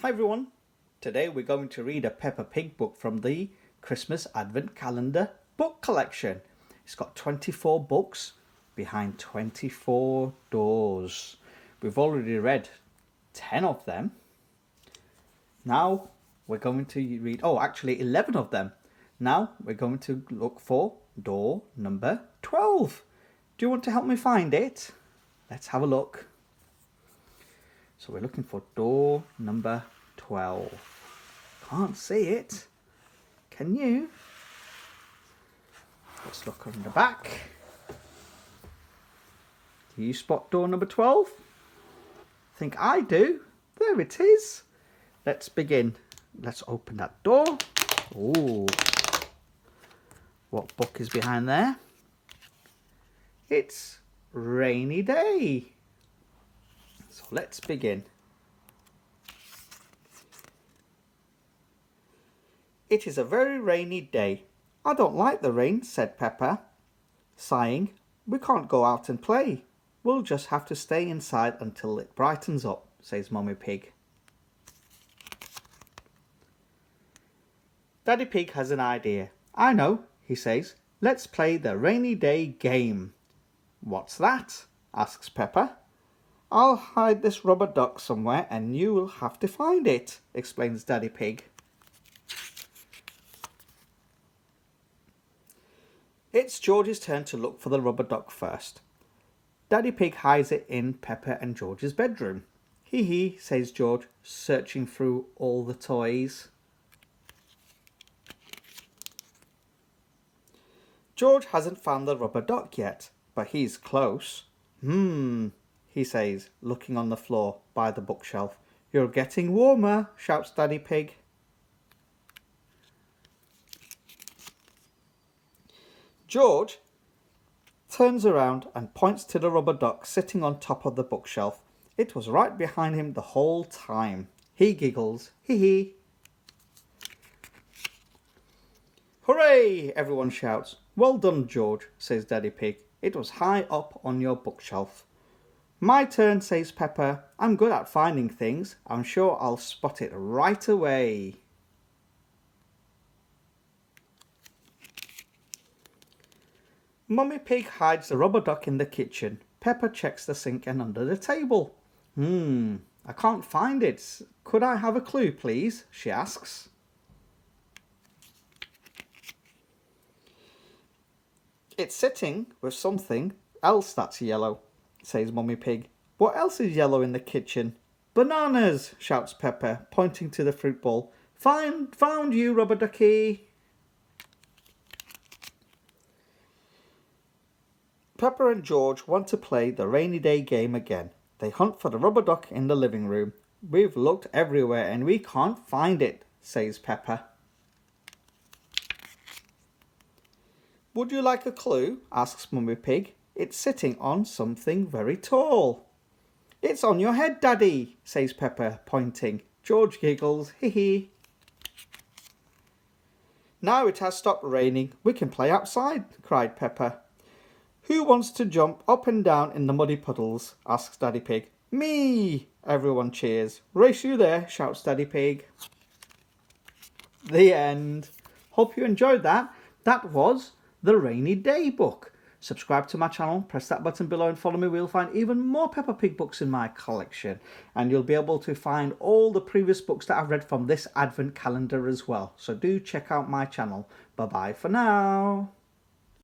Hi everyone, today we're going to read a Peppa Pig book from the Christmas Advent Calendar book collection. It's got 24 books behind 24 doors. We've already read 10 of them. Now we're going to read, 11 of them. Now we're going to look for door number 12. Do you want to help me find it? Let's have a look. So we're looking for door number 12. Can't see it. Can you? Let's look on the back. Do you spot door number 12? I think I do. There it is. Let's begin. Let's open that door. Ooh. What book is behind there? It's Rainy Day. So let's begin. It is a very rainy day. I don't like the rain, said Peppa, sighing. We can't go out and play. We'll just have to stay inside until it brightens up, says Mummy Pig. Daddy Pig has an idea. I know, he says. Let's play the rainy day game. What's that? Asks Peppa. I'll hide this rubber duck somewhere and you will have to find it, explains Daddy Pig. It's George's turn to look for the rubber duck first. Daddy Pig hides it in Peppa and George's bedroom. Hee hee, says George, searching through all the toys. George hasn't found the rubber duck yet, but he's close. He says, looking on the floor by the bookshelf. You're getting warmer, shouts Daddy Pig. George turns around and points to the rubber duck sitting on top of the bookshelf. It was right behind him the whole time. He giggles. Hee hee. Hooray! Everyone shouts. Well done, George, says Daddy Pig. It was high up on your bookshelf. My turn, says Peppa. I'm good at finding things. I'm sure I'll spot it right away. Mummy Pig hides the rubber duck in the kitchen. Peppa checks the sink and under the table. I can't find it. Could I have a clue, please? She asks. It's sitting with something else that's yellow, says Mummy Pig. What else is yellow in the kitchen? Bananas, shouts Peppa, pointing to the fruit bowl. Found you, rubber ducky. Peppa and George want to play the rainy day game again. They hunt for the rubber duck in the living room. We've looked everywhere and we can't find it, says Peppa. Would you like a clue? Asks Mummy Pig. It's sitting on something very tall. It's on your head, Daddy, says Peppa, pointing. George giggles. Hee hee. Now it has stopped raining. We can play outside, cried Peppa. Who wants to jump up and down in the muddy puddles? Asks Daddy Pig. Me! Everyone cheers. Race you there, shouts Daddy Pig. The end. Hope you enjoyed that. That was the Rainy Day book. Subscribe to my channel, press that button below and follow me. We'll find even more Peppa Pig books in my collection. And you'll be able to find all the previous books that I've read from this Advent calendar as well. So do check out my channel. Bye-bye for now.